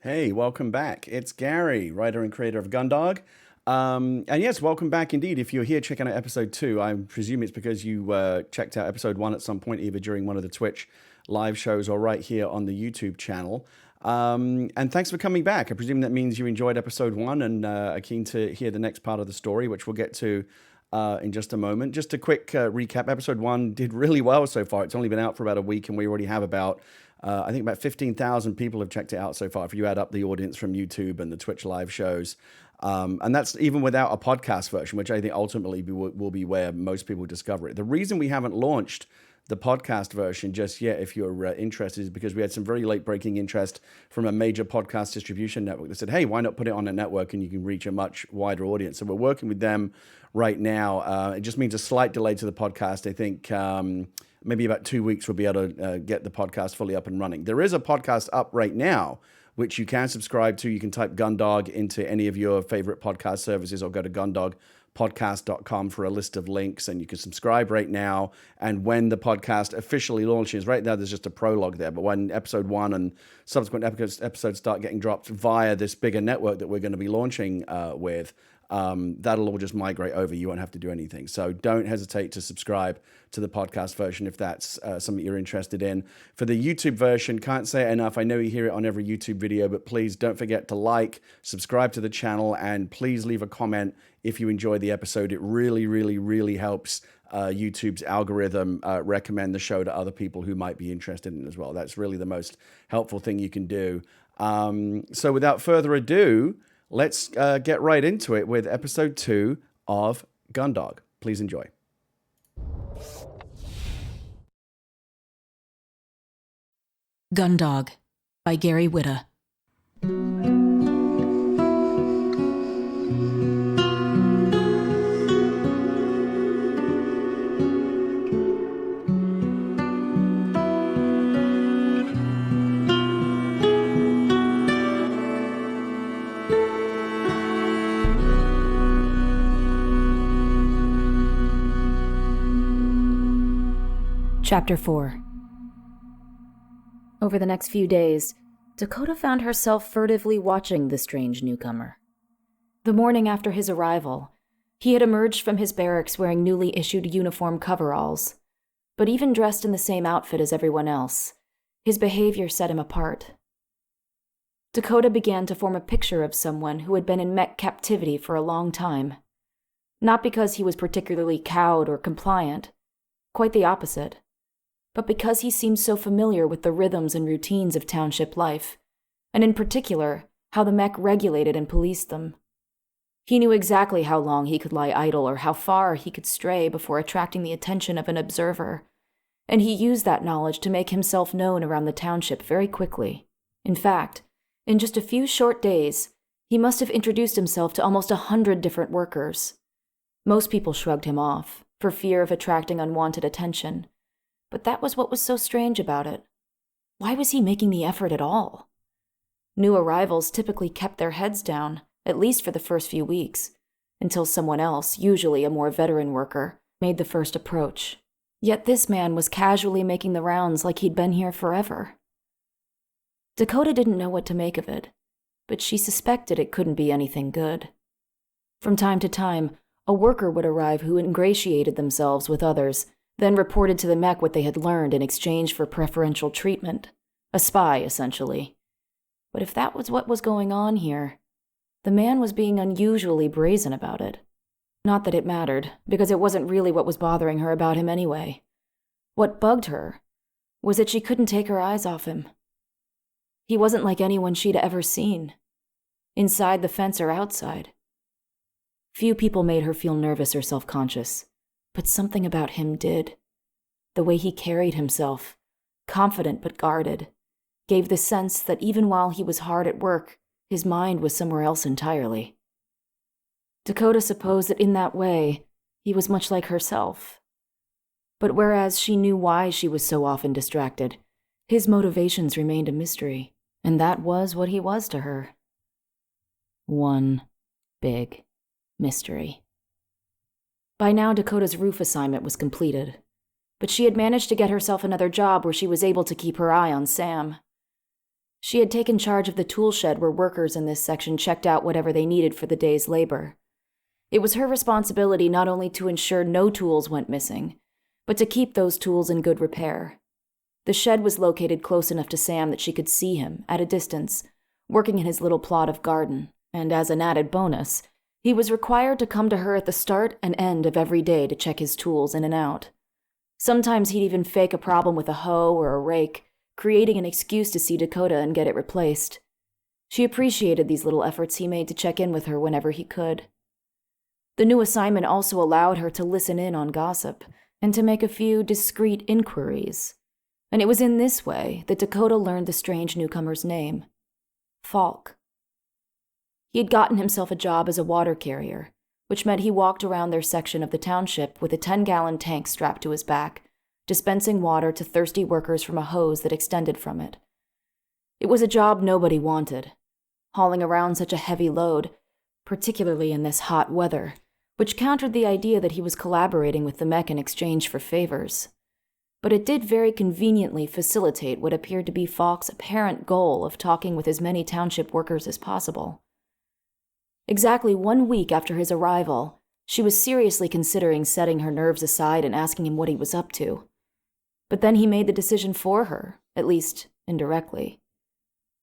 Hey, welcome back. It's Gary, writer and creator of Gundog. And yes, welcome back indeed. If you're here checking out episode 2, I presume it's because you checked out episode 1 at some point, either during one of the Twitch live shows or right here on the YouTube channel. And thanks for coming back. I presume that means you enjoyed episode 1 and are keen to hear the next part of the story, which we'll get to in just a moment. Just a quick recap. Episode 1 did really well so far. It's only been out for about a week, and we already have I think about 15,000 people have checked it out so far, if you add up the audience from YouTube and the Twitch live shows. And that's even without a podcast version, which I think ultimately will be where most people discover it. The reason we haven't launched the podcast version just yet, if you're interested, is because we had some very late breaking interest from a major podcast distribution network that said, hey, why not put it on a network and you can reach a much wider audience? So we're working with them right now. It just means a slight delay to the podcast. I think maybe about 2 weeks we'll be able to get the podcast fully up and running. There is a podcast up right now, which you can subscribe to. You can type Gundog into any of your favorite podcast services or go to gundogpodcast.com for a list of links, and you can subscribe right now. And when the podcast officially launches, right now there's just a prologue there, but when episode 1 and subsequent episodes start getting dropped via this bigger network that we're going to be launching with, that'll all just migrate over. You won't have to do anything. So don't hesitate to subscribe to the podcast version if that's something you're interested in. For the YouTube version, can't say it enough. I know you hear it on every YouTube video, but please don't forget to like, subscribe to the channel, and please leave a comment if you enjoy the episode. It really, really, really helps YouTube's algorithm recommend the show to other people who might be interested in it as well. That's really the most helpful thing you can do. So without further ado, let's get right into it with episode 2 of Gundog. Please enjoy. Gundog by Gary Whitta. Chapter 4. Over the next few days, Dakota found herself furtively watching the strange newcomer. The morning after his arrival, he had emerged from his barracks wearing newly issued uniform coveralls. But even dressed in the same outfit as everyone else, his behavior set him apart. Dakota began to form a picture of someone who had been in mech captivity for a long time. Not because he was particularly cowed or compliant, quite the opposite, but because he seemed so familiar with the rhythms and routines of township life, and in particular, how the mech regulated and policed them. He knew exactly how long he could lie idle or how far he could stray before attracting the attention of an observer, and he used that knowledge to make himself known around the township very quickly. In fact, in just a few short days, he must have introduced himself to almost 100 different workers. Most people shrugged him off, for fear of attracting unwanted attention, but that was what was so strange about it. Why was he making the effort at all? New arrivals typically kept their heads down, at least for the first few weeks, until someone else, usually a more veteran worker, made the first approach. Yet this man was casually making the rounds like he'd been here forever. Dakota didn't know what to make of it, but she suspected it couldn't be anything good. From time to time, a worker would arrive who ingratiated themselves with others, then reported to the mech what they had learned in exchange for preferential treatment. A spy, essentially. But if that was what was going on here, the man was being unusually brazen about it. Not that it mattered, because it wasn't really what was bothering her about him anyway. What bugged her was that she couldn't take her eyes off him. He wasn't like anyone she'd ever seen, inside the fence or outside. Few people made her feel nervous or self-conscious. But something about him did. The way he carried himself, confident but guarded, gave the sense that even while he was hard at work, his mind was somewhere else entirely. Dakota supposed that in that way, he was much like herself. But whereas she knew why she was so often distracted, his motivations remained a mystery, and that was what he was to her. One big mystery. By now, Dakota's roof assignment was completed, but she had managed to get herself another job where she was able to keep her eye on Sam. She had taken charge of the tool shed where workers in this section checked out whatever they needed for the day's labor. It was her responsibility not only to ensure no tools went missing, but to keep those tools in good repair. The shed was located close enough to Sam that she could see him, at a distance, working in his little plot of garden, and as an added bonus, he was required to come to her at the start and end of every day to check his tools in and out. Sometimes he'd even fake a problem with a hoe or a rake, creating an excuse to see Dakota and get it replaced. She appreciated these little efforts he made to check in with her whenever he could. The new assignment also allowed her to listen in on gossip and to make a few discreet inquiries. And it was in this way that Dakota learned the strange newcomer's name, Falk. He had gotten himself a job as a water carrier, which meant he walked around their section of the township with a 10-gallon tank strapped to his back, dispensing water to thirsty workers from a hose that extended from it. It was a job nobody wanted, hauling around such a heavy load, particularly in this hot weather, which countered the idea that he was collaborating with the mech in exchange for favors. But it did very conveniently facilitate what appeared to be Falk's apparent goal of talking with as many township workers as possible. Exactly 1 week after his arrival, she was seriously considering setting her nerves aside and asking him what he was up to. But then he made the decision for her, at least indirectly.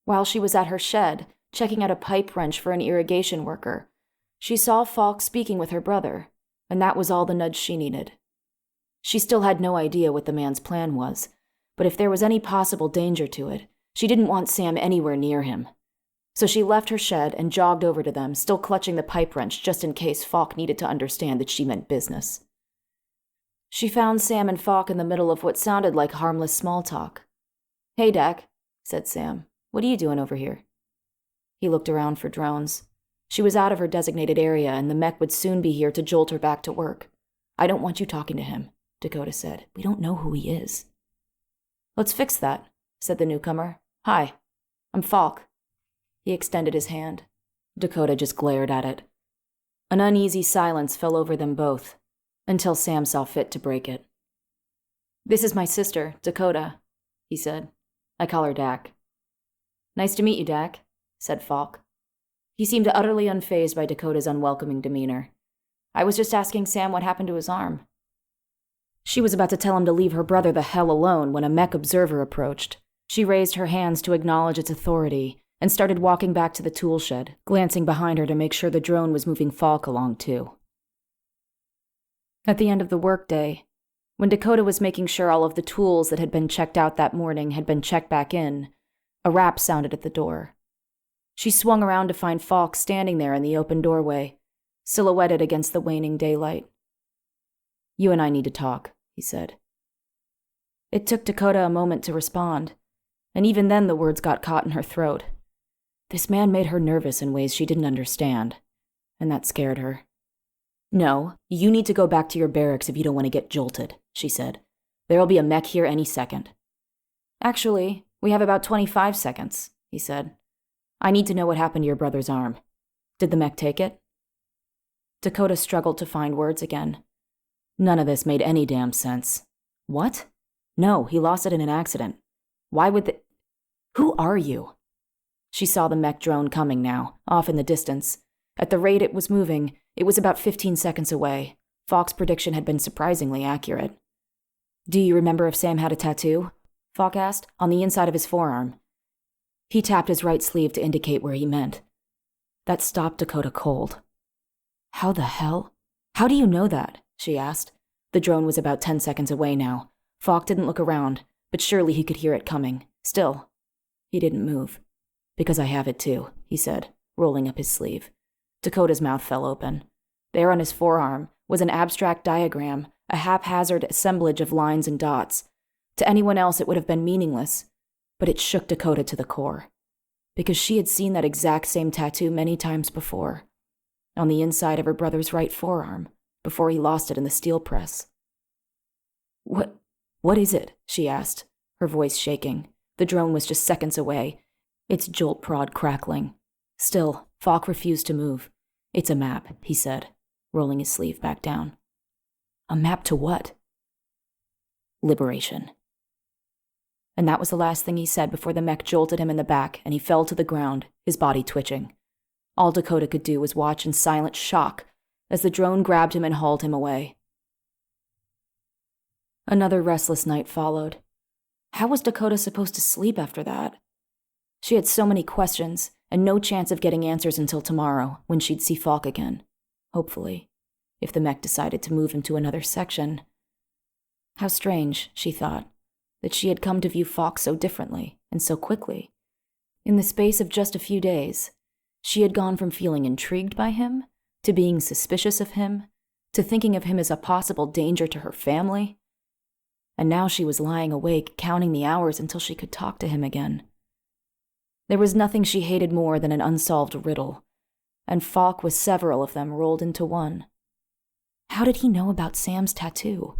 While she was at her shed, checking out a pipe wrench for an irrigation worker, she saw Falk speaking with her brother, and that was all the nudge she needed. She still had no idea what the man's plan was, but if there was any possible danger to it, she didn't want Sam anywhere near him. So she left her shed and jogged over to them, still clutching the pipe wrench just in case Falk needed to understand that she meant business. She found Sam and Falk in the middle of what sounded like harmless small talk. "Hey, Dak," said Sam. "What are you doing over here?" He looked around for drones. She was out of her designated area, and the mech would soon be here to jolt her back to work. "I don't want you talking to him," Dakota said. "We don't know who he is." "Let's fix that," said the newcomer. "Hi, I'm Falk." He extended his hand. Dakota just glared at it. An uneasy silence fell over them both, until Sam saw fit to break it. "This is my sister, Dakota," he said. "I call her Dak." "Nice to meet you, Dak," said Falk. He seemed utterly unfazed by Dakota's unwelcoming demeanor. "I was just asking Sam what happened to his arm." She was about to tell him to leave her brother the hell alone when a mech observer approached. She raised her hands to acknowledge its authority and started walking back to the tool shed, glancing behind her to make sure the drone was moving Falk along too. At the end of the workday, when Dakota was making sure all of the tools that had been checked out that morning had been checked back in, a rap sounded at the door. She swung around to find Falk standing there in the open doorway, silhouetted against the waning daylight. "You and I need to talk," he said. It took Dakota a moment to respond, and even then the words got caught in her throat. This man made her nervous in ways she didn't understand, and that scared her. "No, you need to go back to your barracks if you don't want to get jolted," she said. "There'll be a mech here any second." "Actually, we have about 25 seconds, he said. "I need to know what happened to your brother's arm. Did the mech take it?" Dakota struggled to find words again. None of this made any damn sense. "What? No, he lost it in an accident. Why would they— Who are you?" She saw the mech drone coming now, off in the distance. At the rate it was moving, it was about 15 seconds away. Falk's prediction had been surprisingly accurate. "Do you remember if Sam had a tattoo?" Falk asked, "on the inside of his forearm." He tapped his right sleeve to indicate where he meant. That stopped Dakota cold. "How the hell? How do you know that?" she asked. The drone was about 10 seconds away now. Falk didn't look around, but surely he could hear it coming. Still, he didn't move. "Because I have it too," he said, rolling up his sleeve. Dakota's mouth fell open. There on his forearm was an abstract diagram, a haphazard assemblage of lines and dots. To anyone else it would have been meaningless, but it shook Dakota to the core. Because she had seen that exact same tattoo many times before, on the inside of her brother's right forearm, before he lost it in the steel press. What is it?" she asked, her voice shaking. The drone was just seconds away, its jolt prod crackling. Still, Falk refused to move. "It's a map," he said, rolling his sleeve back down. "A map to what?" "Liberation." and that was the last thing he said before the mech jolted him in the back and he fell to the ground, his body twitching. All Dakota could do was watch in silent shock as the drone grabbed him and hauled him away. Another restless night followed. How was Dakota supposed to sleep after that? She had so many questions and no chance of getting answers until tomorrow, when she'd see Falk again. Hopefully, if the mech decided to move him to another section. How strange, she thought, that she had come to view Falk so differently and so quickly. In the space of just a few days, she had gone from feeling intrigued by him, to being suspicious of him, to thinking of him as a possible danger to her family. And now she was lying awake, counting the hours until she could talk to him again. There was nothing she hated more than an unsolved riddle, and Falk was several of them rolled into one. How did he know about Sam's tattoo?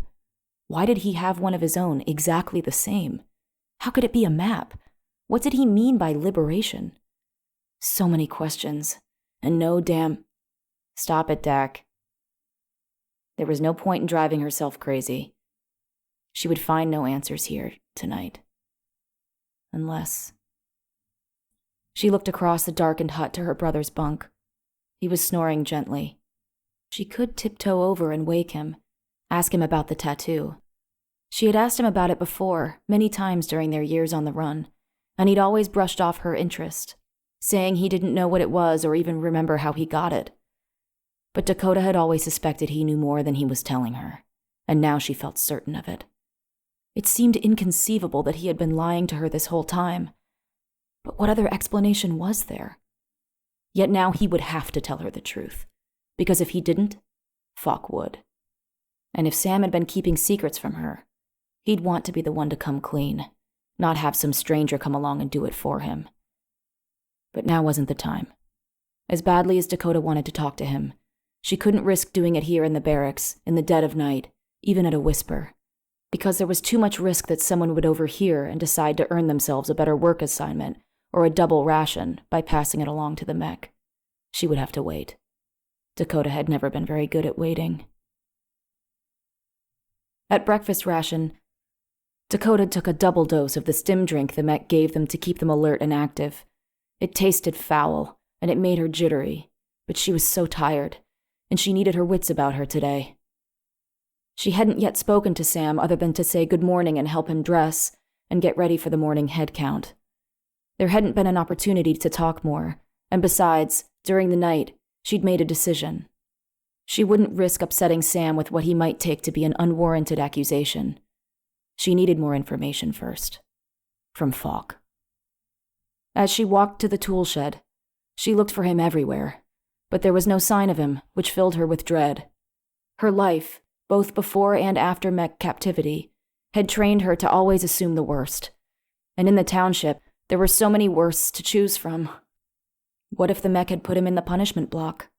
Why did he have one of his own, exactly the same? How could it be a map? What did he mean by liberation? So many questions, and no damn... Stop it, Dak. There was no point in driving herself crazy. She would find no answers here tonight. Unless... She looked across the darkened hut to her brother's bunk. He was snoring gently. She could tiptoe over and wake him, ask him about the tattoo. She had asked him about it before, many times during their years on the run, and he'd always brushed off her interest, saying he didn't know what it was or even remember how he got it. But Dakota had always suspected he knew more than he was telling her, and now she felt certain of it. It seemed inconceivable that he had been lying to her this whole time. But what other explanation was there? Yet now he would have to tell her the truth, because if he didn't, Falk would. And if Sam had been keeping secrets from her, he'd want to be the one to come clean, not have some stranger come along and do it for him. But now wasn't the time. As badly as Dakota wanted to talk to him, she couldn't risk doing it here in the barracks, in the dead of night, even at a whisper, because there was too much risk that someone would overhear and decide to earn themselves a better work assignment or a double ration by passing it along to the mech. She would have to wait. Dakota had never been very good at waiting. At breakfast ration, Dakota took a double dose of the stim drink the mech gave them to keep them alert and active. It tasted foul, and it made her jittery, but she was so tired, and she needed her wits about her today. She hadn't yet spoken to Sam other than to say good morning and help him dress and get ready for the morning head count. There hadn't been an opportunity to talk more, and besides, during the night, she'd made a decision. She wouldn't risk upsetting Sam with what he might take to be an unwarranted accusation. She needed more information first. From Falk. As she walked to the tool shed, she looked for him everywhere, but there was no sign of him, which filled her with dread. Her life, both before and after mech captivity, had trained her to always assume the worst. And in the township, there were so many worsts to choose from. What if the mech had put him in the punishment block?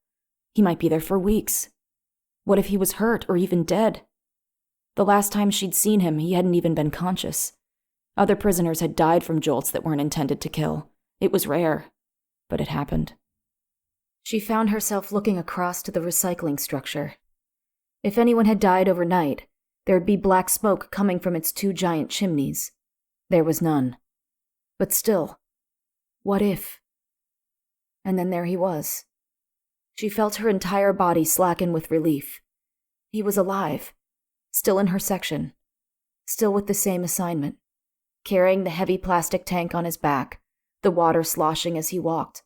He might be there for weeks. What if he was hurt or even dead? The last time she'd seen him, he hadn't even been conscious. Other prisoners had died from jolts that weren't intended to kill. It was rare, but it happened. She found herself looking across to the recycling structure. If anyone had died overnight, there'd be black smoke coming from its 2 giant chimneys. There was none. But still, what if? And then there he was. She felt her entire body slacken with relief. He was alive, still in her section, still with the same assignment, carrying the heavy plastic tank on his back, the water sloshing as he walked.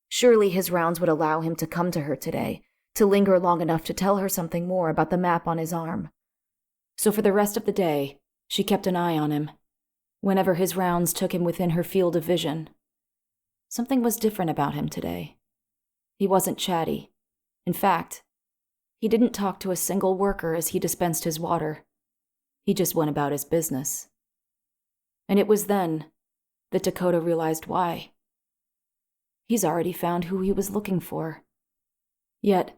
Surely his rounds would allow him to come to her today, to linger long enough to tell her something more about the map on his arm. So for the rest of the day, she kept an eye on him, whenever his rounds took him within her field of vision. Something was different about him today. He wasn't chatty. In fact, he didn't talk to a single worker as he dispensed his water. He just went about his business. And it was then that Dakota realized why. He's already found who he was looking for. Yet,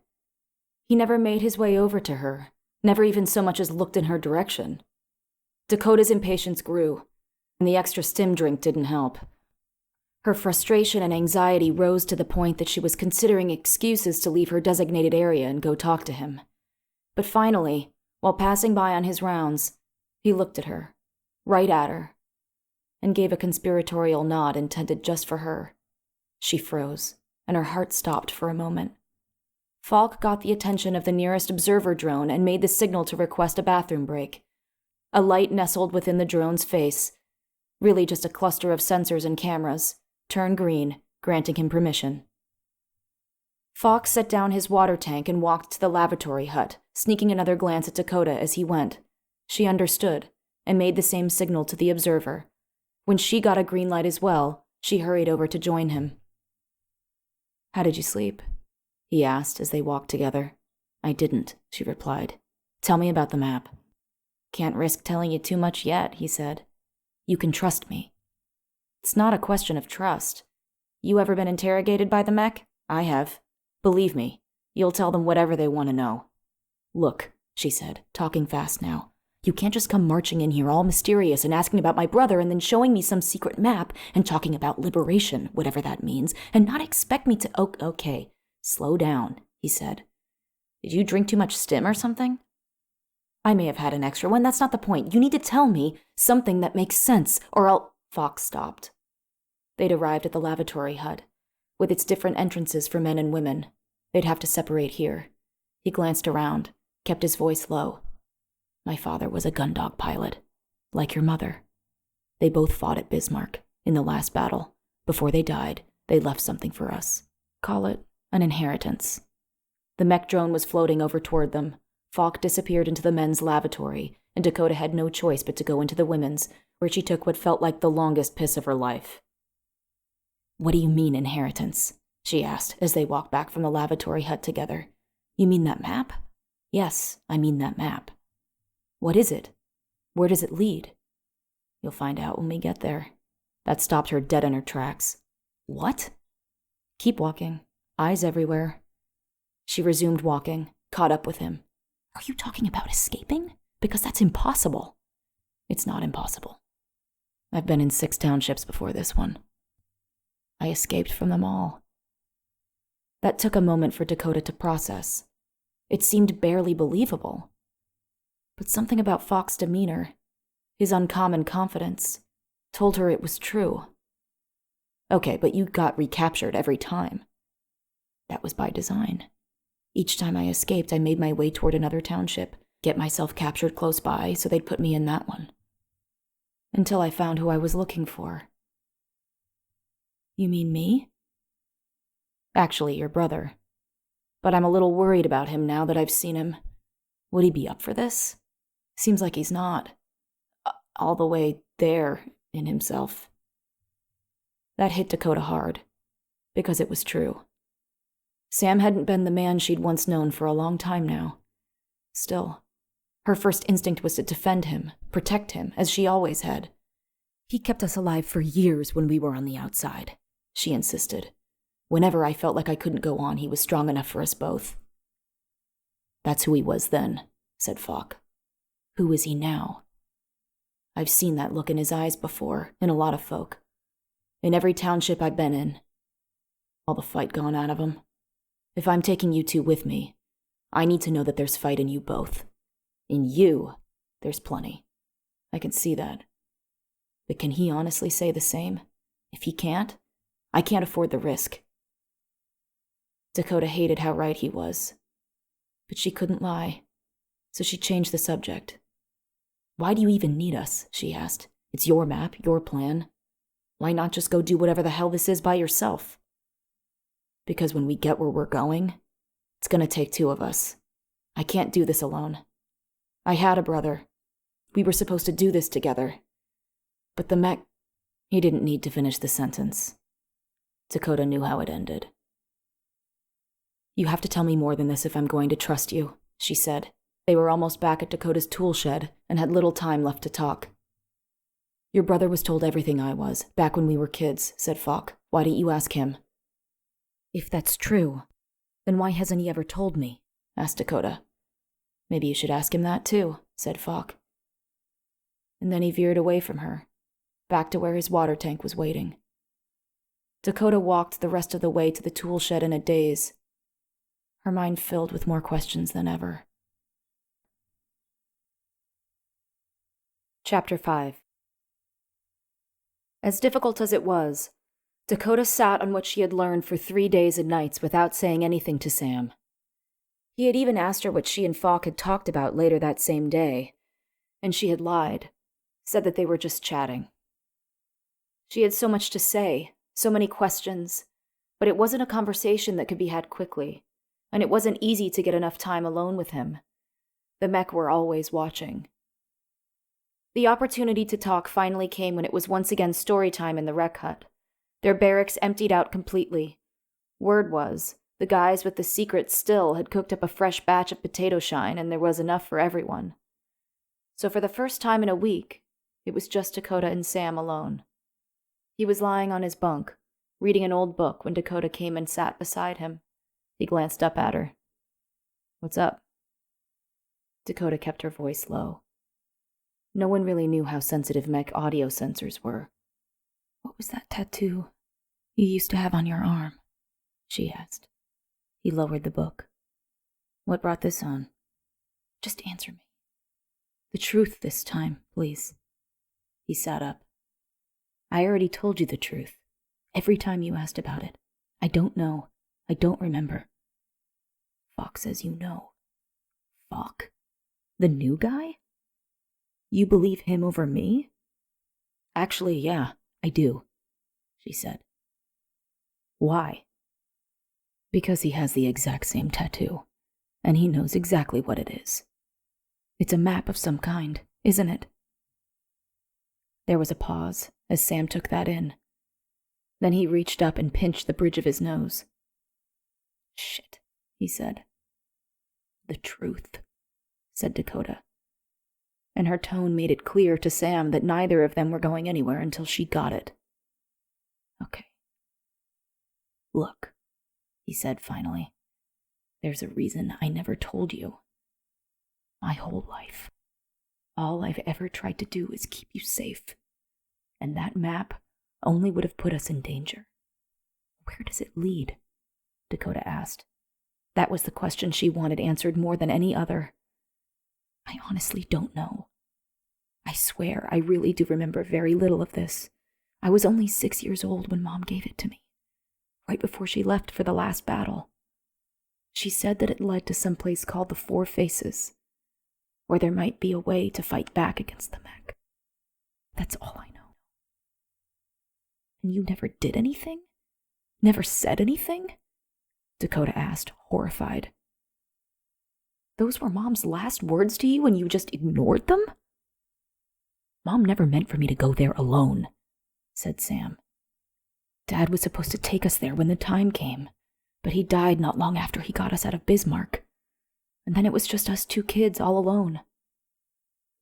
he never made his way over to her, never even so much as looked in her direction. Dakota's impatience grew, and the extra stim drink didn't help. Her frustration and anxiety rose to the point that she was considering excuses to leave her designated area and go talk to him. But finally, while passing by on his rounds, he looked at her, right at her. and gave a conspiratorial nod intended just for her. She froze, and her heart stopped for a moment. Falk got the attention of the nearest observer drone and made the signal to request a bathroom break. A light nestled within the drone's face, really just a cluster of sensors and cameras, turned green, granting him permission. Falk set down his water tank and walked to the lavatory hut, sneaking another glance at Dakota as he went. She understood, and made the same signal to the observer. When she got a green light as well, she hurried over to join him. "How did you sleep?" he asked as they walked together. "I didn't," she replied. "Tell me about the map." "Can't risk telling you too much yet," he said. "You can trust me." "It's not a question of trust. You ever been interrogated by the mech? I have. Believe me, you'll tell them whatever they want to know." "Look," she said, talking fast now. "You can't just come marching in here all mysterious and asking about my brother and then showing me some secret map and talking about liberation, whatever that means, and not expect me to— Okay, slow down," he said. "Did you drink too much stim or something?" "I may have had an extra one, that's not the point. You need to tell me something that makes sense, or I'll—" Fox stopped. They'd arrived at the lavatory hut, with its different entrances for men and women. They'd have to separate here. He glanced around, kept his voice low. "My father was a Gundog pilot, like your mother. They both fought at Bismarck, in the last battle. Before they died, they left something for us. Call it an inheritance." The mech drone was floating over toward them. Falk disappeared into the men's lavatory, and Dakota had no choice but to go into the women's, where she took what felt like the longest piss of her life. "What do you mean, inheritance?" she asked as they walked back from the lavatory hut together. "You mean that map?" "Yes, I mean that map." "What is it? Where does it lead?" "You'll find out when we get there." That stopped her dead in her tracks. "What?" "Keep walking. Eyes everywhere." She resumed walking, caught up with him. "Are you talking about escaping? Because that's impossible." "It's not impossible. I've been in 6 townships before this one. I escaped from them all." That took a moment for Dakota to process. It seemed barely believable. But something about Falk's demeanor, his uncommon confidence, told her it was true. "Okay, but you got recaptured every time." "That was by design. Each time I escaped, I made my way toward another township, get myself captured close by so they'd put me in that one. Until I found who I was looking for." "You mean me?" "Actually, your brother. But I'm a little worried about him now that I've seen him. Would he be up for this? Seems like he's not. All the way there in himself." That hit Dakota hard, because it was true. Sam hadn't been the man she'd once known for a long time now. Still, her first instinct was to defend him, protect him, as she always had. "He kept us alive for years when we were on the outside," she insisted. "Whenever I felt like I couldn't go on, he was strong enough for us both." "That's who he was then," said Falk. "Who is he now?" "I've seen that look in his eyes before, in a lot of folk. In every township I've been in. All the fight gone out of him. If I'm taking you two with me, I need to know that there's fight in you both. In you, there's plenty. I can see that. But can he honestly say the same? If he can't, I can't afford the risk." Dakota hated how right he was. But she couldn't lie, so she changed the subject. "Why do you even need us?" she asked. "It's your map, your plan. Why not just go do whatever the hell this is by yourself?" "Because when we get where we're going, it's gonna take 2 of us. I can't do this alone. I had a brother. We were supposed to do this together. But the mech—" He didn't need to finish the sentence. Dakota knew how it ended. "You have to tell me more than this if I'm going to trust you," she said. They were almost back at Dakota's tool shed and had little time left to talk. "Your brother was told everything I was, back when we were kids," said Falk. "Why didn't you ask him?" "If that's true, then why hasn't he ever told me?" asked Dakota. "Maybe you should ask him that too," said Falk. And then he veered away from her, back to where his water tank was waiting. Dakota walked the rest of the way to the tool shed in a daze, her mind filled with more questions than ever. Chapter 5. As difficult as it was, Dakota sat on what she had learned for 3 days and nights without saying anything to Sam. He had even asked her what she and Falk had talked about later that same day, and she had lied, said that they were just chatting. She had so much to say, so many questions, but it wasn't a conversation that could be had quickly, and it wasn't easy to get enough time alone with him. The mech were always watching. The opportunity to talk finally came when it was once again story time in the rec hut. Their barracks emptied out completely. Word was, the guys with the secret still had cooked up a fresh batch of potato shine, and there was enough for everyone. So for the first time in a week, it was just Dakota and Sam alone. He was lying on his bunk, reading an old book when Dakota came and sat beside him. He glanced up at her. "What's up?" Dakota kept her voice low. No one really knew how sensitive mech audio sensors were. "What was that tattoo you used to have on your arm?" she asked. He lowered the book. "What brought this on?" "Just answer me. The truth this time, please." He sat up. "I already told you the truth. Every time you asked about it. I don't know. I don't remember." "Falk says you know." "Falk? The new guy? You believe him over me?" "Actually, yeah, I do," she said. "Why?" "Because he has the exact same tattoo, and he knows exactly what it is. It's a map of some kind, isn't it?" There was a pause as Sam took that in. Then he reached up and pinched the bridge of his nose. "Shit," he said. "The truth," said Dakota. And her tone made it clear to Sam that neither of them were going anywhere until she got it. "Okay. Look," he said finally. "There's a reason I never told you. My whole life, all I've ever tried to do is keep you safe. And that map only would have put us in danger." "Where does it lead?" Dakota asked. That was the question she wanted answered more than any other. "I honestly don't know. I swear I really do remember very little of this. I was only 6 years old when Mom gave it to me, right before she left for the last battle. She said that it led to some place called the Four Faces, where there might be a way to fight back against the mech. That's all I know." "And you never did anything? Never said anything?" Dakota asked, horrified. "Those were Mom's last words to you and you just ignored them?" "Mom never meant for me to go there alone," said Sam. "Dad was supposed to take us there when the time came, but he died not long after he got us out of Bismarck. And then it was just us 2 kids all alone.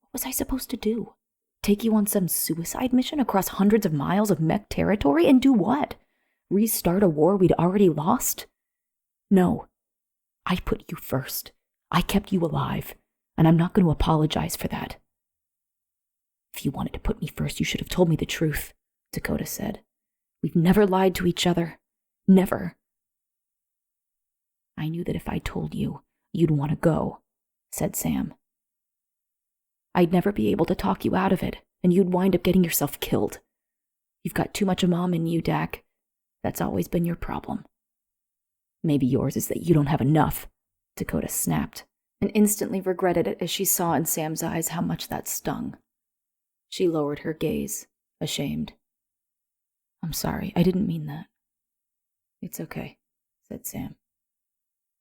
What was I supposed to do? Take you on some suicide mission across hundreds of miles of mech territory and do what? Restart a war we'd already lost? No. I put you first. I kept you alive, and I'm not going to apologize for that." "If you wanted to put me first, you should have told me the truth," Dakota said. "We've never lied to each other. Never." "I knew that if I told you, you'd want to go," said Sam. "I'd never be able to talk you out of it, and you'd wind up getting yourself killed. You've got too much of Mom in you, Dak. That's always been your problem." "Maybe yours is that you don't have enough," Dakota snapped, and instantly regretted it as she saw in Sam's eyes how much that stung. She lowered her gaze, ashamed. "I'm sorry, I didn't mean that." "It's okay," said Sam.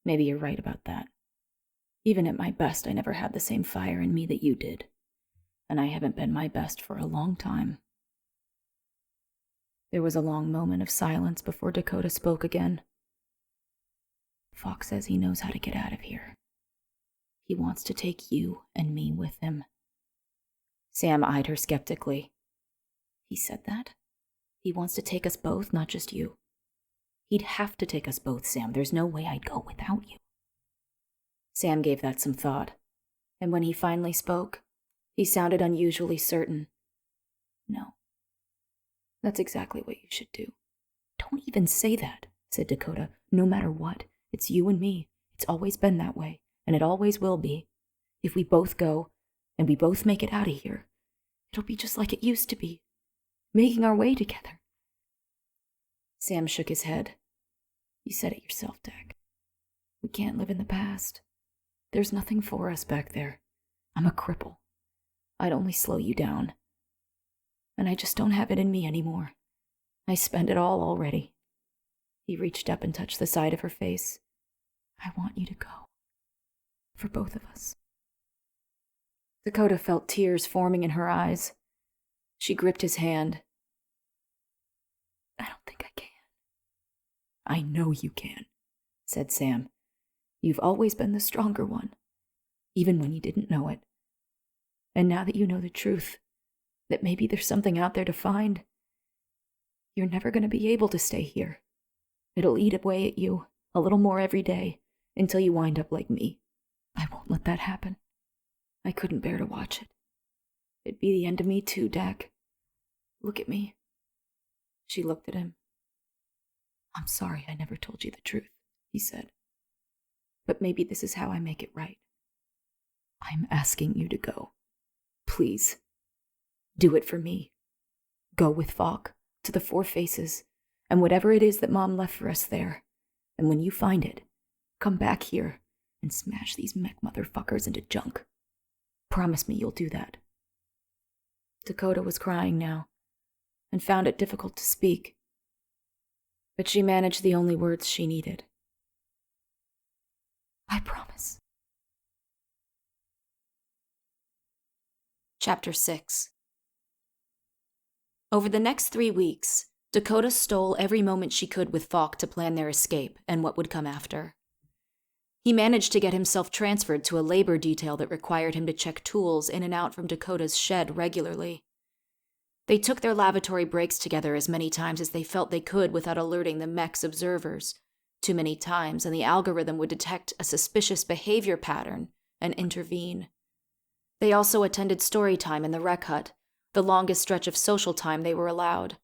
"Maybe you're right about that. Even at my best, I never had the same fire in me that you did, and I haven't been my best for a long time." There was a long moment of silence before Dakota spoke again. "Falk says he knows how to get out of here. He wants to take you and me with him." Sam eyed her skeptically. "He said that? He wants to take us both, not just you?" "He'd have to take us both, Sam. There's no way I'd go without you." Sam gave that some thought, and when he finally spoke, he sounded unusually certain. "No. That's exactly what you should do." "Don't even say that," said Dakota. "No matter what, it's you and me. It's always been that way, and it always will be. If we both go, and we both make it out of here, it'll be just like it used to be. making our way together. Sam shook his head. You said it yourself, Dak. We can't live in the past. There's nothing for us back there. I'm a cripple. I'd only slow you down. And I just don't have it in me anymore. I spent it all already. He reached up and touched the side of her face. I want you to go. For both of us. Dakota felt tears forming in her eyes. She gripped his hand. I don't think I can. I know you can, said Sam. You've always been the stronger one, even when you didn't know it. And now that you know the truth, that maybe there's something out there to find, you're never going to be able to stay here. It'll eat away at you a little more every day until you wind up like me. I won't let that happen. I couldn't bear to watch it. It'd be the end of me too, Dak. Look at me. She looked at him. I'm sorry I never told you the truth, he said. But maybe this is how I make it right. I'm asking you to go. Please. Do it for me. Go with Falk to the Four Faces and whatever it is that Mom left for us there. And when you find it, come back here and smash these mech motherfuckers into junk. Promise me you'll do that. Dakota was crying now and found it difficult to speak. But she managed the only words she needed. I promise. Chapter 6. Over the next 3 weeks, Dakota stole every moment she could with Falk to plan their escape and what would come after. He managed to get himself transferred to a labor detail that required him to check tools in and out from Dakota's shed regularly. They took their lavatory breaks together as many times as they felt they could without alerting the mech's observers. Too many times, and the algorithm would detect a suspicious behavior pattern and intervene. They also attended story time in the rec hut, the longest stretch of social time they were allowed.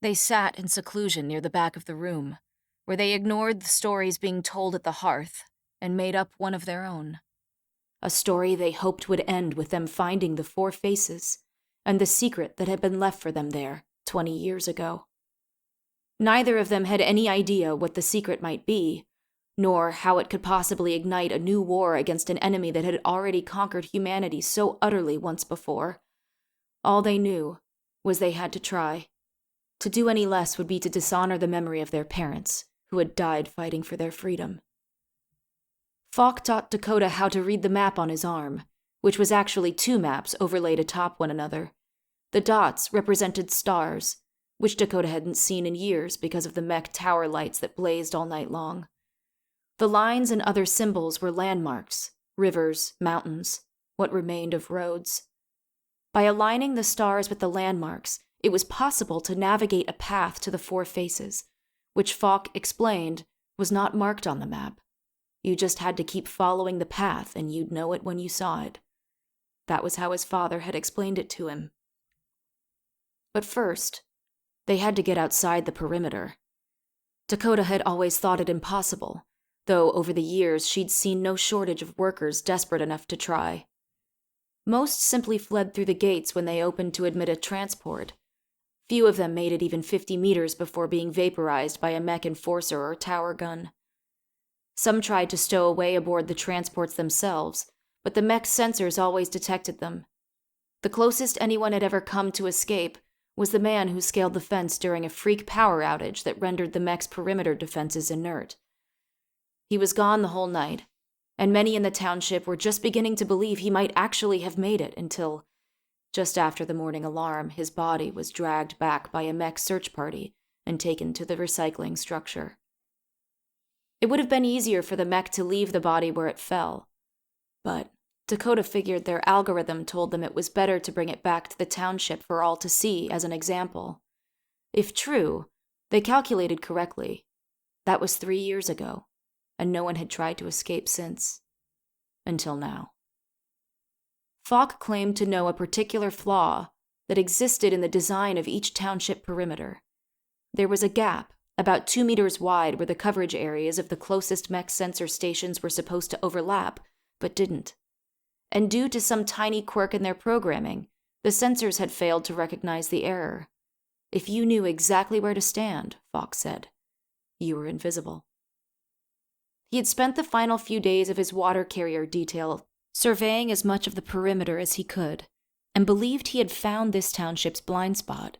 They sat in seclusion near the back of the room, where they ignored the stories being told at the hearth and made up one of their own. A story they hoped would end with them finding the Four Faces and the secret that had been left for them there 20 years ago. Neither of them had any idea what the secret might be, nor how it could possibly ignite a new war against an enemy that had already conquered humanity so utterly once before. All they knew was they had to try. To do any less would be to dishonor the memory of their parents, who had died fighting for their freedom. Falk taught Dakota how to read the map on his arm, which was actually 2 maps overlaid atop one another. The dots represented stars, which Dakota hadn't seen in years because of the mech tower lights that blazed all night long. The lines and other symbols were landmarks, rivers, mountains, what remained of roads. By aligning the stars with the landmarks, it was possible to navigate a path to the Four Faces, which Falk explained was not marked on the map. You just had to keep following the path and you'd know it when you saw it. That was how his father had explained it to him. But first, they had to get outside the perimeter. Dakota had always thought it impossible, though over the years she'd seen no shortage of workers desperate enough to try. Most simply fled through the gates when they opened to admit a transport. Few of them made it even 50 meters before being vaporized by a mech enforcer or tower gun. Some tried to stow away aboard the transports themselves, but the mech's sensors always detected them. The closest anyone had ever come to escape was the man who scaled the fence during a freak power outage that rendered the mech's perimeter defenses inert. He was gone the whole night, and many in the township were just beginning to believe he might actually have made it until, just after the morning alarm, his body was dragged back by a mech search party and taken to the recycling structure. It would have been easier for the mech to leave the body where it fell, but Dakota figured their algorithm told them it was better to bring it back to the township for all to see as an example. If true, they calculated correctly. That was 3 years ago, and no one had tried to escape since. Until now. Falk claimed to know a particular flaw that existed in the design of each township perimeter. There was a gap about 2 meters wide where the coverage areas of the closest mech sensor stations were supposed to overlap, but didn't. And due to some tiny quirk in their programming, the sensors had failed to recognize the error. If you knew exactly where to stand, Fox said, you were invisible. He had spent the final few days of his water carrier detail surveying as much of the perimeter as he could, and believed he had found this township's blind spot.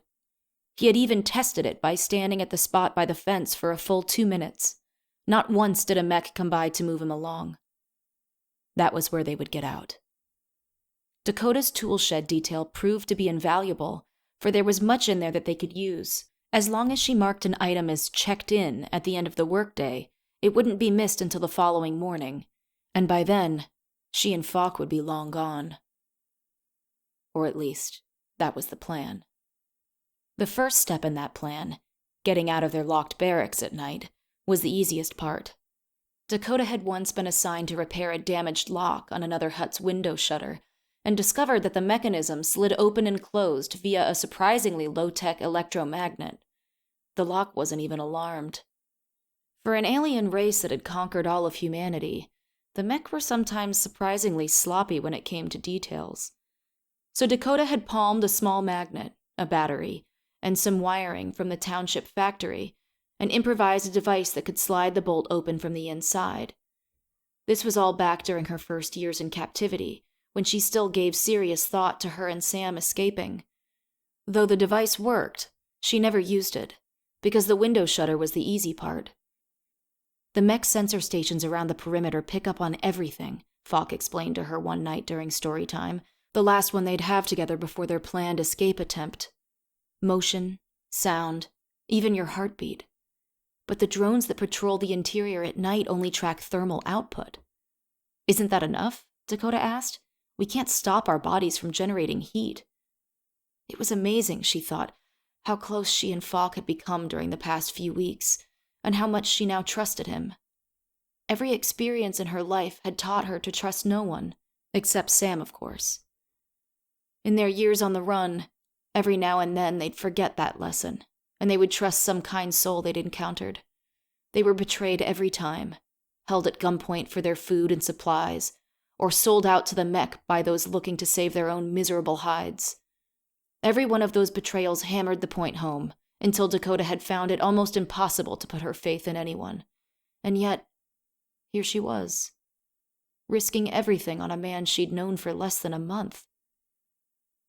He had even tested it by standing at the spot by the fence for a full 2 minutes. Not once did a mech come by to move him along. That was where they would get out. Dakota's tool shed detail proved to be invaluable, for there was much in there that they could use. As long as she marked an item as checked in at the end of the workday, it wouldn't be missed until the following morning, and by then, she and Falk would be long gone. Or at least, that was the plan. The first step in that plan, getting out of their locked barracks at night, was the easiest part. Dakota had once been assigned to repair a damaged lock on another hut's window shutter, and discovered that the mechanism slid open and closed via a surprisingly low-tech electromagnet. The lock wasn't even alarmed. For an alien race that had conquered all of humanity, the mech were sometimes surprisingly sloppy when it came to details. So Dakota had palmed a small magnet, a battery, and some wiring from the township factory, and improvised a device that could slide the bolt open from the inside. This was all back during her first years in captivity, when she still gave serious thought to her and Sam escaping. Though the device worked, she never used it, because the window shutter was the easy part. The mech sensor stations around the perimeter pick up on everything, Falk explained to her one night during story time, the last one they'd have together before their planned escape attempt. Motion, sound, even your heartbeat. But the drones that patrol the interior at night only track thermal output. Isn't that enough? Dakota asked. We can't stop our bodies from generating heat. It was amazing, she thought, how close she and Falk had become during the past few weeks, and how much she now trusted him. Every experience in her life had taught her to trust no one, except Sam, of course. In their years on the run, every now and then they'd forget that lesson, and they would trust some kind soul they'd encountered. They were betrayed every time, held at gunpoint for their food and supplies, or sold out to the mech by those looking to save their own miserable hides. Every one of those betrayals hammered the point home, until Dakota had found it almost impossible to put her faith in anyone. And yet, here she was, risking everything on a man she'd known for less than a month.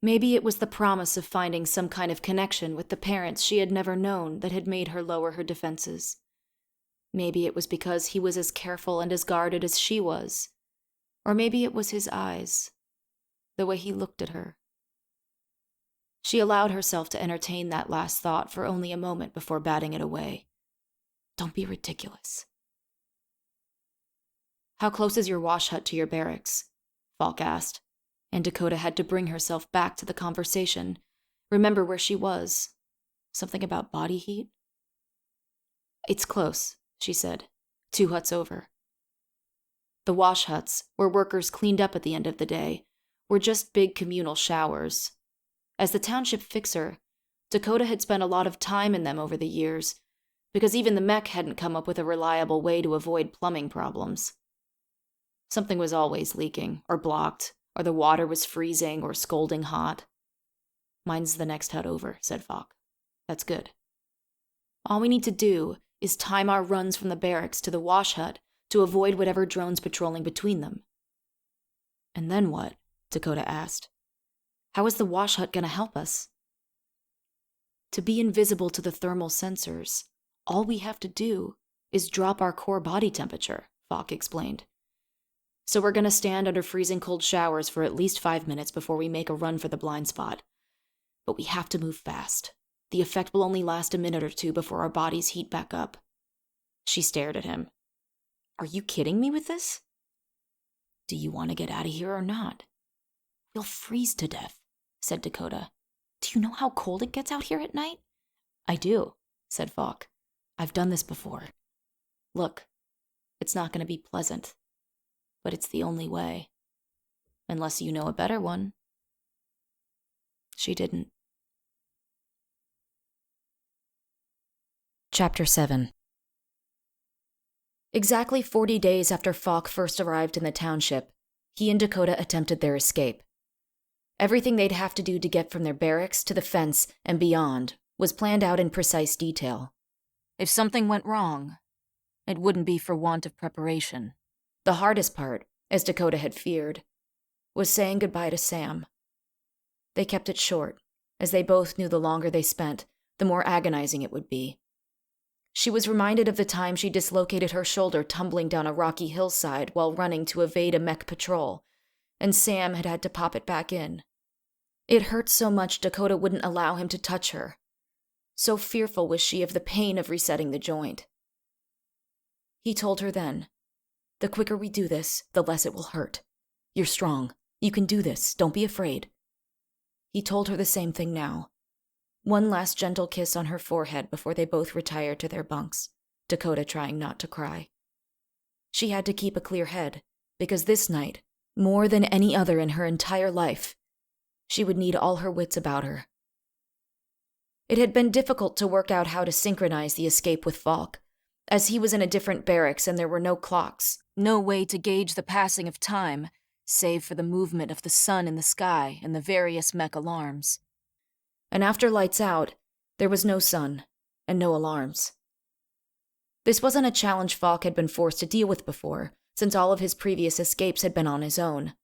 Maybe it was the promise of finding some kind of connection with the parents she had never known that had made her lower her defenses. Maybe it was because he was as careful and as guarded as she was. Or maybe it was his eyes, the way he looked at her. She allowed herself to entertain that last thought for only a moment before batting it away. Don't be ridiculous. How close is your wash hut to your barracks? Falk asked, and Dakota had to bring herself back to the conversation, remember where she was. Something about body heat? It's close, she said, 2 huts over. The wash huts, where workers cleaned up at the end of the day, were just big communal showers. As the township fixer, Dakota had spent a lot of time in them over the years, because even the mech hadn't come up with a reliable way to avoid plumbing problems. Something was always leaking, or blocked, or the water was freezing or scalding hot. Mine's the next hut over, said Falk. That's good. All we need to do is time our runs from the barracks to the wash hut to avoid whatever drones patrolling between them. And then what? Dakota asked. How is the wash hut going to help us? To be invisible to the thermal sensors, all we have to do is drop our core body temperature, Falk explained. So we're going to stand under freezing cold showers for at least 5 minutes before we make a run for the blind spot. But we have to move fast. The effect will only last a minute or 2 before our bodies heat back up. She stared at him. Are you kidding me with this? Do you want to get out of here or not? We'll freeze to death, said Dakota. Do you know how cold it gets out here at night? I do, said Falk. I've done this before. Look, it's not going to be pleasant, but it's the only way. Unless you know a better one. She didn't. Chapter 7. Exactly 40 days after Falk first arrived in the township, he and Dakota attempted their escape. Everything they'd have to do to get from their barracks to the fence and beyond was planned out in precise detail. If something went wrong, it wouldn't be for want of preparation. The hardest part, as Dakota had feared, was saying goodbye to Sam. They kept it short, as they both knew the longer they spent, the more agonizing it would be. She was reminded of the time she dislocated her shoulder tumbling down a rocky hillside while running to evade a mech patrol, and Sam had had to pop it back in. It hurt so much Dakota wouldn't allow him to touch her. So fearful was she of the pain of resetting the joint. He told her then, "The quicker we do this, the less it will hurt. You're strong. You can do this. Don't be afraid." He told her the same thing now. One last gentle kiss on her forehead before they both retired to their bunks, Dakota trying not to cry. She had to keep a clear head, because this night, more than any other in her entire life, she would need all her wits about her. It had been difficult to work out how to synchronize the escape with Falk, as he was in a different barracks and there were no clocks, no way to gauge the passing of time, save for the movement of the sun in the sky and the various mech alarms. And after lights out, there was no sun and no alarms. This wasn't a challenge Falk had been forced to deal with before, since all of his previous escapes had been on his own.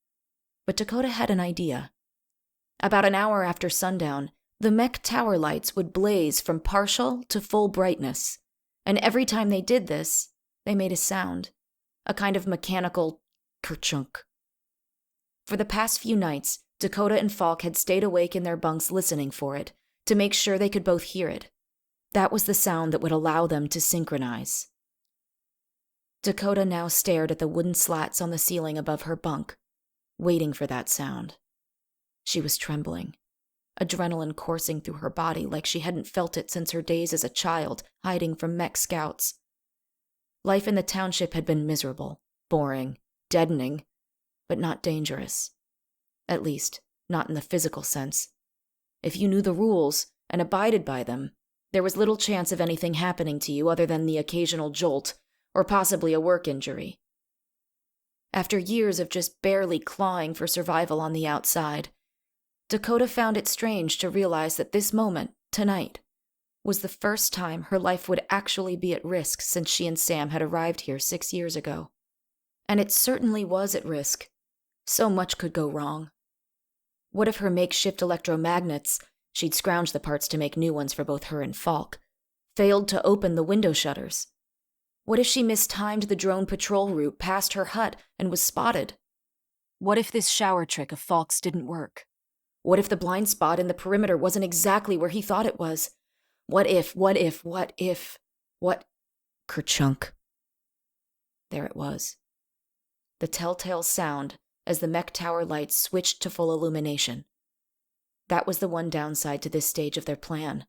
But Dakota had an idea. About an hour after sundown, the mech tower lights would blaze from partial to full brightness, and every time they did this, they made a sound, a kind of mechanical kerchunk. For the past few nights, Dakota and Falk had stayed awake in their bunks listening for it, to make sure they could both hear it. That was the sound that would allow them to synchronize. Dakota now stared at the wooden slats on the ceiling above her bunk, waiting for that sound. She was trembling, adrenaline coursing through her body like she hadn't felt it since her days as a child hiding from mech scouts. Life in the township had been miserable, boring, deadening, but not dangerous. At least, not in the physical sense. If you knew the rules and abided by them, there was little chance of anything happening to you other than the occasional jolt, or possibly a work injury. After years of just barely clawing for survival on the outside, Dakota found it strange to realize that this moment, tonight, was the first time her life would actually be at risk since she and Sam had arrived here 6 years ago. And it certainly was at risk. So much could go wrong. What if her makeshift electromagnets, she'd scrounged the parts to make new ones for both her and Falk, failed to open the window shutters? What if she mistimed the drone patrol route past her hut and was spotted? What if this shower trick of Falk's didn't work? What if the blind spot in the perimeter wasn't exactly where he thought it was? What Kerchunk. There it was. The telltale sound as the mech tower lights switched to full illumination. That was the one downside to this stage of their plan.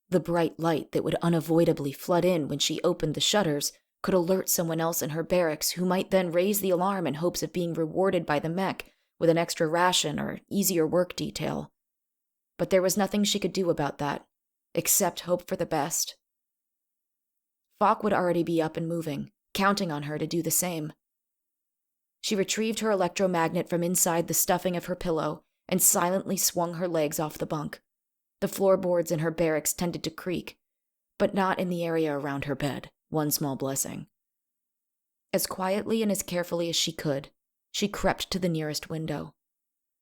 The bright light that would unavoidably flood in when she opened the shutters could alert someone else in her barracks who might then raise the alarm in hopes of being rewarded by the mech with an extra ration or easier work detail. But there was nothing she could do about that, except hope for the best. Falk would already be up and moving, counting on her to do the same. She retrieved her electromagnet from inside the stuffing of her pillow and silently swung her legs off the bunk. The floorboards in her barracks tended to creak, but not in the area around her bed, one small blessing. As quietly and as carefully as she could, she crept to the nearest window.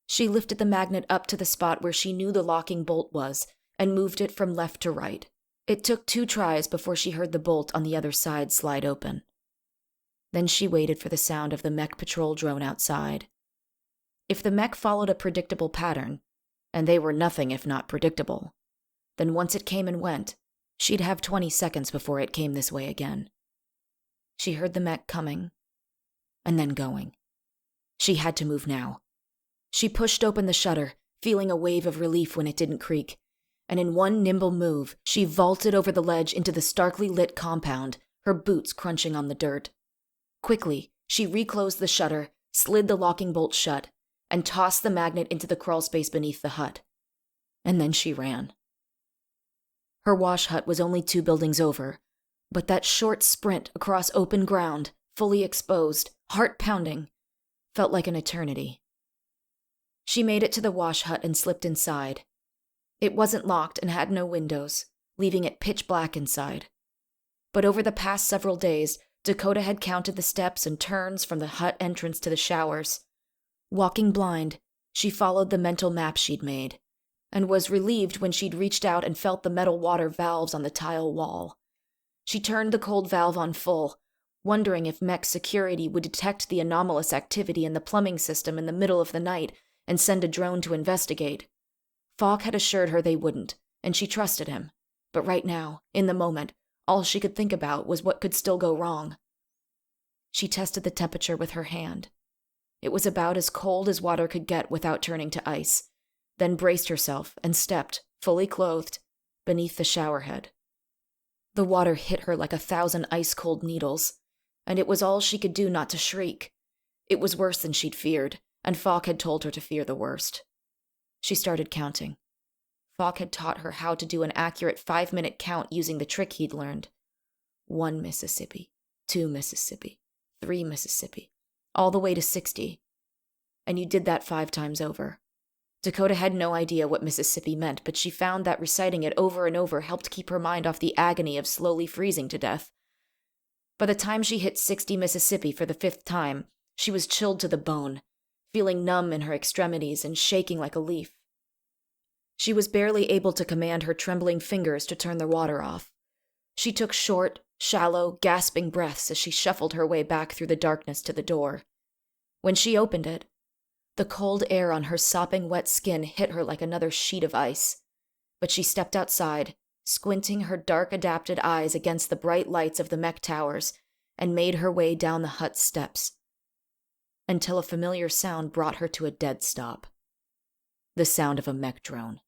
She lifted the magnet up to the spot where she knew the locking bolt was and moved it from left to right. It took 2 tries before she heard the bolt on the other side slide open. Then she waited for the sound of the mech patrol drone outside. If the mech followed a predictable pattern, and they were nothing if not predictable, then once it came and went, she'd have 20 seconds before it came this way again. She heard the mech coming, and then going. She had to move now. She pushed open the shutter, feeling a wave of relief when it didn't creak, and in one nimble move, she vaulted over the ledge into the starkly lit compound, her boots crunching on the dirt. Quickly, she reclosed the shutter, slid the locking bolt shut, and tossed the magnet into the crawlspace beneath the hut. And then she ran. Her wash hut was only 2 buildings over, but that short sprint across open ground, fully exposed, heart-pounding, felt like an eternity. She made it to the wash hut and slipped inside. It wasn't locked and had no windows, leaving it pitch black inside. But over the past several days, Dakota had counted the steps and turns from the hut entrance to the showers. Walking blind, she followed the mental map she'd made, and was relieved when she'd reached out and felt the metal water valves on the tile wall. She turned the cold valve on full, wondering if mech security would detect the anomalous activity in the plumbing system in the middle of the night and send a drone to investigate. Falk had assured her they wouldn't, and she trusted him. But right now, in the moment, all she could think about was what could still go wrong. She tested the temperature with her hand. It was about as cold as water could get without turning to ice, then braced herself and stepped, fully clothed, beneath the showerhead. The water hit her like 1,000 ice-cold needles, and it was all she could do not to shriek. It was worse than she'd feared, and Falk had told her to fear the worst. She started counting. Falk had taught her how to do an accurate 5-minute count using the trick he'd learned. 1 Mississippi, 2 Mississippi, 3 Mississippi, all the way to 60. And you did that 5 times over. Dakota had no idea what Mississippi meant, but she found that reciting it over and over helped keep her mind off the agony of slowly freezing to death. By the time she hit 60 Mississippi for the 5th time, she was chilled to the bone, feeling numb in her extremities and shaking like a leaf. She was barely able to command her trembling fingers to turn the water off. She took short, shallow, gasping breaths as she shuffled her way back through the darkness to the door. When she opened it, the cold air on her sopping wet skin hit her like another sheet of ice. But she stepped outside, squinting her dark-adapted eyes against the bright lights of the mech towers, and made her way down the hut's steps, until a familiar sound brought her to a dead stop. The sound of a mech drone.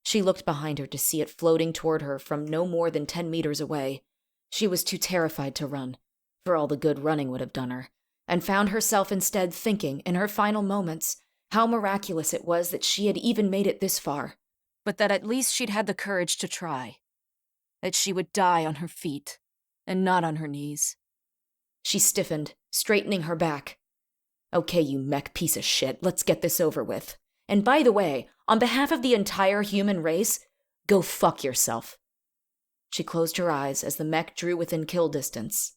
She looked behind her to see it floating toward her from no more than 10 meters away. She was too terrified to run, for all the good running would have done her, and found herself instead thinking, in her final moments, how miraculous it was that she had even made it this far, but that at least she'd had the courage to try. That she would die on her feet, and not on her knees. She stiffened, straightening her back. Okay, you mech piece of shit, let's get this over with. And by the way, on behalf of the entire human race, go fuck yourself. She closed her eyes as the mech drew within kill distance,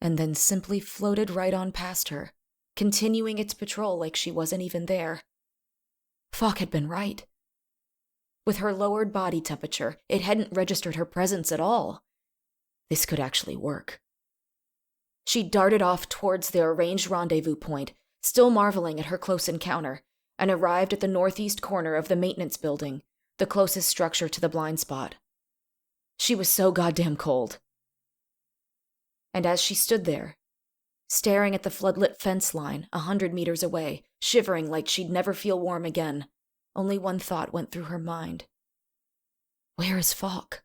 and then simply floated right on past her, continuing its patrol like she wasn't even there. Falk had been right. With her lowered body temperature, it hadn't registered her presence at all. This could actually work. She darted off towards the arranged rendezvous point, still marveling at her close encounter, and arrived at the northeast corner of the maintenance building, the closest structure to the blind spot. She was so goddamn cold. And as she stood there, staring at the floodlit fence line 100 meters away, shivering like she'd never feel warm again, only one thought went through her mind. Where is Falk?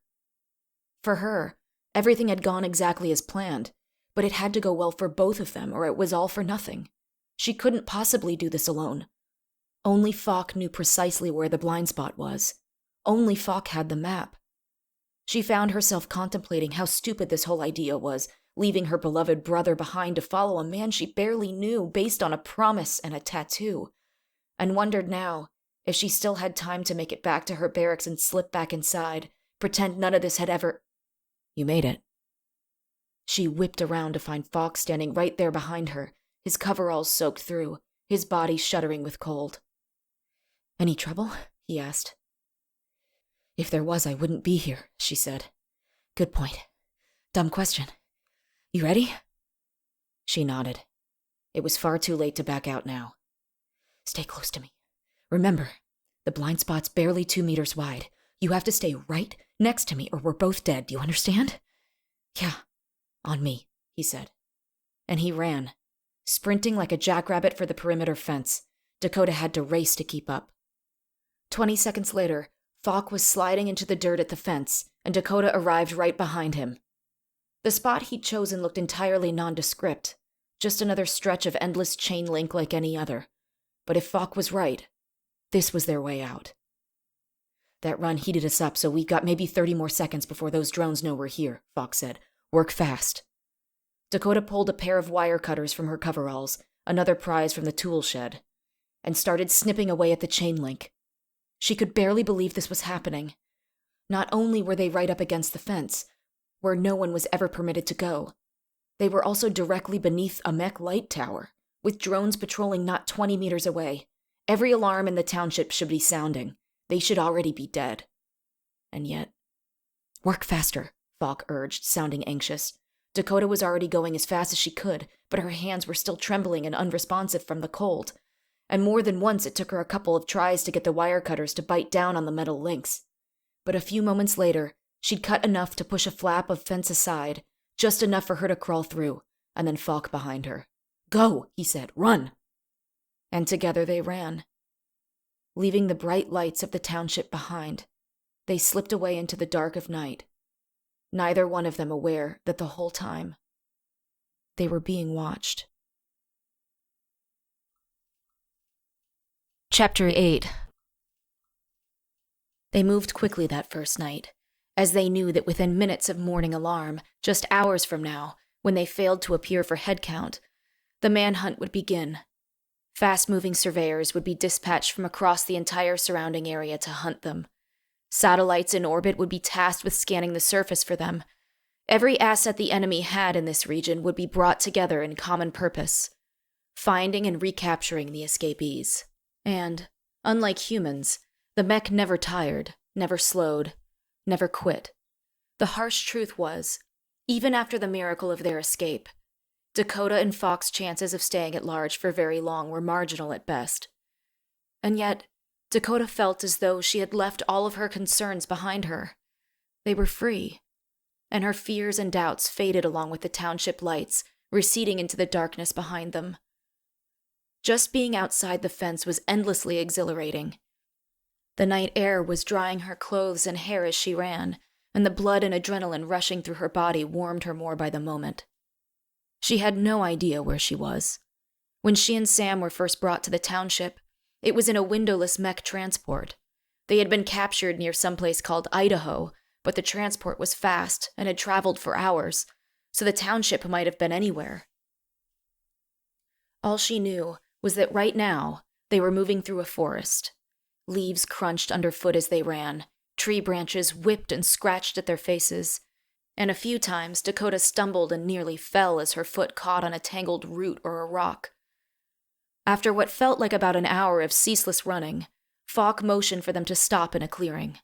For her, everything had gone exactly as planned, but it had to go well for both of them or it was all for nothing. She couldn't possibly do this alone. Only Falk knew precisely where the blind spot was. Only Falk had the map. She found herself contemplating how stupid this whole idea was, leaving her beloved brother behind to follow a man she barely knew based on a promise and a tattoo, and wondered now if she still had time to make it back to her barracks and slip back inside, pretend none of this had ever... You made it. She whipped around to find Falk standing right there behind her, his coveralls soaked through, his body shuddering with cold. Any trouble? He asked. If there was, I wouldn't be here, she said. Good point. Dumb question. You ready? She nodded. It was far too late to back out now. Stay close to me. Remember, the blind spot's barely 2 meters wide. You have to stay right next to me or we're both dead. Do you understand? Yeah, on me, he said. And he ran, sprinting like a jackrabbit for the perimeter fence. Dakota had to race to keep up. 20 seconds later, Falk was sliding into the dirt at the fence, and Dakota arrived right behind him. The spot he'd chosen looked entirely nondescript, just another stretch of endless chain link like any other. But if Falk was right, this was their way out. That run heated us up, so we've got maybe 30 more seconds before those drones know we're here, Falk said. Work fast. Dakota pulled a pair of wire cutters from her coveralls, another prize from the tool shed, and started snipping away at the chain link. She could barely believe this was happening. Not only were they right up against the fence, where no one was ever permitted to go, they were also directly beneath a mech light tower, with drones patrolling not 20 meters away. Every alarm in the township should be sounding. They should already be dead. And yet... "Work faster," Falk urged, sounding anxious. Dakota was already going as fast as she could, but her hands were still trembling and unresponsive from the cold. And more than once it took her a couple of tries to get the wire cutters to bite down on the metal links. But a few moments later, she'd cut enough to push a flap of fence aside, just enough for her to crawl through, and then Falk behind her. "Go," he said. "Run!" And together they ran. Leaving the bright lights of the township behind, they slipped away into the dark of night, neither one of them aware that the whole time they were being watched. Chapter 8. They moved quickly that first night, as they knew that within minutes of morning alarm, just hours from now, when they failed to appear for head count, the manhunt would begin. Fast-moving surveyors would be dispatched from across the entire surrounding area to hunt them. Satellites in orbit would be tasked with scanning the surface for them. Every asset the enemy had in this region would be brought together in common purpose, finding and recapturing the escapees. And, unlike humans, the mech never tired, never slowed, never quit. The harsh truth was, even after the miracle of their escape, Dakota and Falk's chances of staying at large for very long were marginal at best. And yet, Dakota felt as though she had left all of her concerns behind her. They were free, and her fears and doubts faded along with the township lights, receding into the darkness behind them. Just being outside the fence was endlessly exhilarating. The night air was drying her clothes and hair as she ran, and the blood and adrenaline rushing through her body warmed her more by the moment. She had no idea where she was. When she and Sam were first brought to the township, it was in a windowless mech transport. They had been captured near someplace called Idaho, but the transport was fast and had traveled for hours, so the township might have been anywhere. All she knew was that right now they were moving through a forest. Leaves crunched underfoot as they ran, tree branches whipped and scratched at their faces, and a few times Dakota stumbled and nearly fell as her foot caught on a tangled root or a rock. After what felt like about an hour of ceaseless running, Falk motioned for them to stop in a clearing.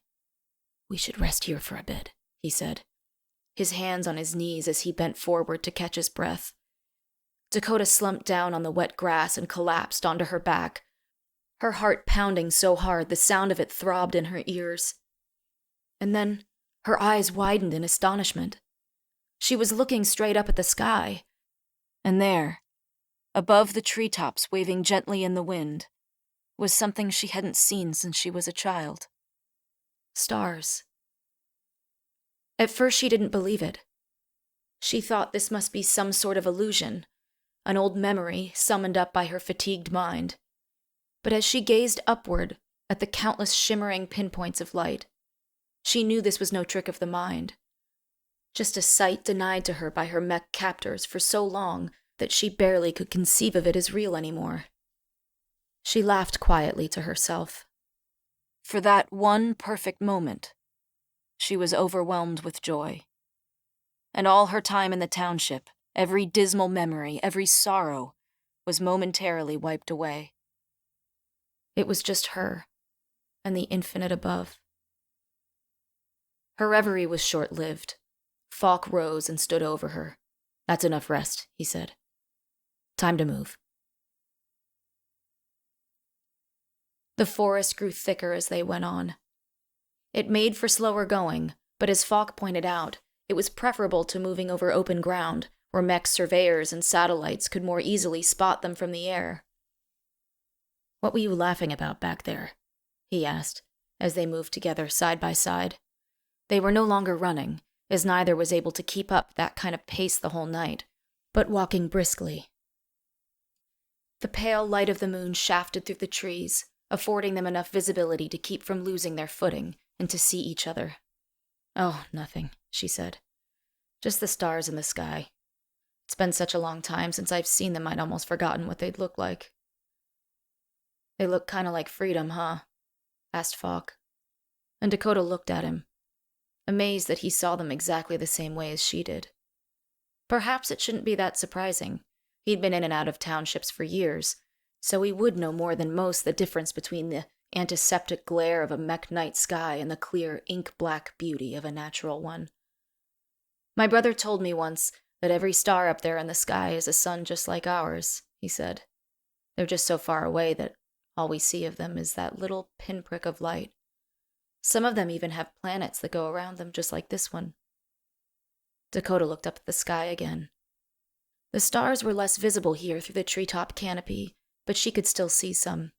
"We should rest here for a bit," he said, his hands on his knees as he bent forward to catch his breath. Dakota slumped down on the wet grass and collapsed onto her back, her heart pounding so hard the sound of it throbbed in her ears. And then her eyes widened in astonishment. She was looking straight up at the sky, and there, above the treetops waving gently in the wind, was something she hadn't seen since she was a child. Stars. At first she didn't believe it. She thought this must be some sort of illusion, an old memory summoned up by her fatigued mind. But as she gazed upward at the countless shimmering pinpoints of light, she knew this was no trick of the mind, just a sight denied to her by her mech captors for so long that she barely could conceive of it as real anymore. She laughed quietly to herself. For that one perfect moment, she was overwhelmed with joy. And all her time in the township, every dismal memory, every sorrow, was momentarily wiped away. It was just her, and the infinite above. Her reverie was short-lived. Falk rose and stood over her. "That's enough rest," he said. "Time to move." The forest grew thicker as they went on. It made for slower going, but as Falk pointed out, it was preferable to moving over open ground, where mech surveyors and satellites could more easily spot them from the air. "What were you laughing about back there?" he asked, as they moved together side by side. They were no longer running, as neither was able to keep up that kind of pace the whole night, but walking briskly. The pale light of the moon shafted through the trees, affording them enough visibility to keep from losing their footing and to see each other. "Oh, nothing," she said. "Just the stars in the sky. It's been such a long time since I've seen them I'd almost forgotten what they'd look like." "They look kind of like freedom, huh?" asked Falk. And Dakota looked at him, amazed that he saw them exactly the same way as she did. Perhaps it shouldn't be that surprising. He'd been in and out of townships for years, so he would know more than most the difference between the antiseptic glare of a mech night sky and the clear, ink-black beauty of a natural one. My brother told me once that every star up there in the sky is a sun just like ours, he said. They're just so far away that all we see of them is that little pinprick of light. Some of them even have planets that go around them just like this one. Dakota looked up at the sky again. The stars were less visible here through the treetop canopy, but she could still see some.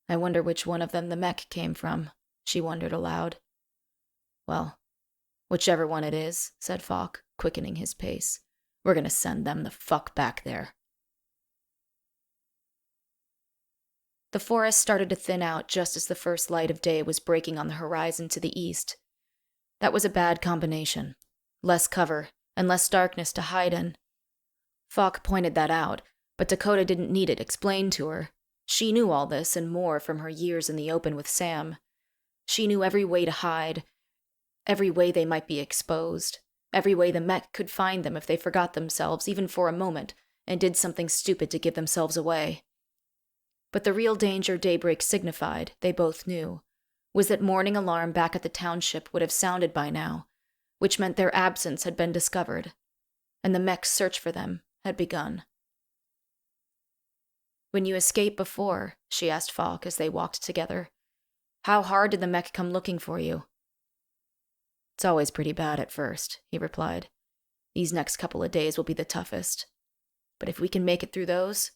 I wonder which one of them the mech came from, she wondered aloud. Well, whichever one it is, said Falk, quickening his pace. We're gonna send them the fuck back there. The forest started to thin out just as the first light of day was breaking on the horizon to the east. That was a bad combination. Less cover, and less darkness to hide in. Falk pointed that out, but Dakota didn't need it explained to her. She knew all this and more from her years in the open with Sam. She knew every way to hide, every way they might be exposed, every way the mech could find them if they forgot themselves, even for a moment, and did something stupid to give themselves away. But the real danger daybreak signified, they both knew, was that morning alarm back at the township would have sounded by now, which meant their absence had been discovered, and the mech's search for them had begun. When you escaped before, she asked Falk as they walked together, how hard did the mech come looking for you? It's always pretty bad at first, he replied. These next couple of days will be the toughest. But if we can make it through those,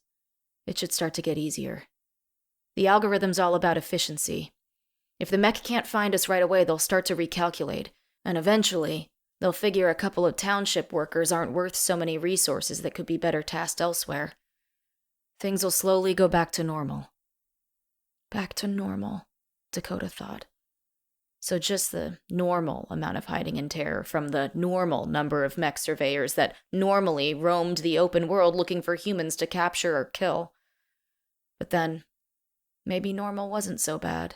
it should start to get easier. The algorithm's all about efficiency. If the mech can't find us right away, they'll start to recalculate, and eventually, they'll figure a couple of township workers aren't worth so many resources that could be better tasked elsewhere. Things will slowly go back to normal. Back to normal, Dakota thought. So just the normal amount of hiding and terror from the normal number of mech surveyors that normally roamed the open world looking for humans to capture or kill. But then, maybe normal wasn't so bad.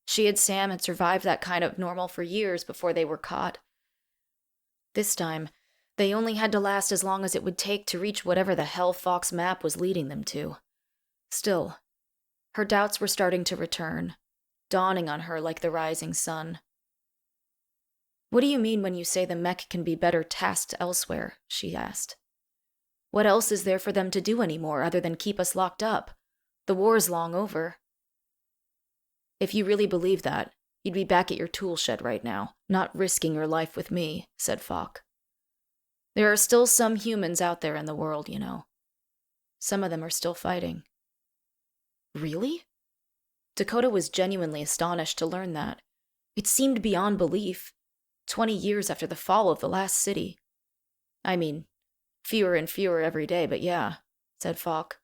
She and Sam had survived that kind of normal for years before they were caught. This time, they only had to last as long as it would take to reach whatever the hell Fox map was leading them to. Still, her doubts were starting to return, dawning on her like the rising sun. What do you mean when you say the mech can be better tasked elsewhere? She asked. What else is there for them to do anymore other than keep us locked up? The war's long over. If you really believe that, you'd be back at your tool shed right now, not risking your life with me, said Falk. There are still some humans out there in the world, you know. Some of them are still fighting. Really? Dakota was genuinely astonished to learn that. It seemed beyond belief. 20 years after the fall of the last city. I mean, fewer and fewer every day, but yeah, said Falk.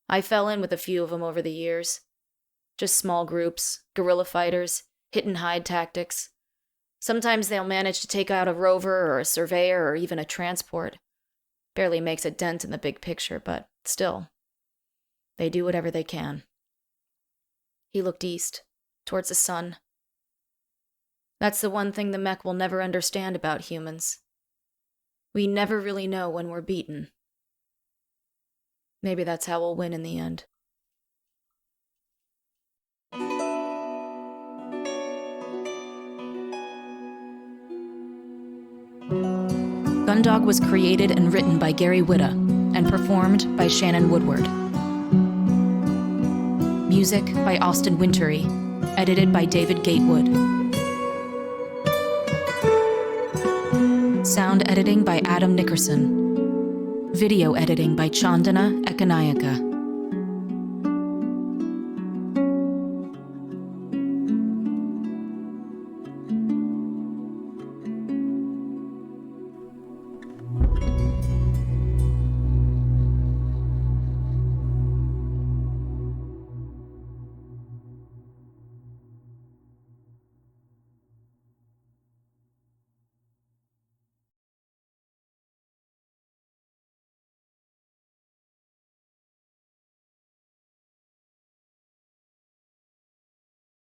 I fell in with a few of them over the years. Just small groups, guerrilla fighters, hit-and-hide tactics. Sometimes they'll manage to take out a rover or a surveyor or even a transport. Barely makes a dent in the big picture, but still. They do whatever they can. He looked east, towards the sun. That's the one thing the mech will never understand about humans. We never really know when we're beaten. Maybe that's how we'll win in the end. Gundog was created and written by Gary Whitta and performed by Shannon Woodward. Music by Austin Wintory, edited by David Gatewood. Sound editing by Adam Nickerson. Video editing by Chandana Ekanayaka.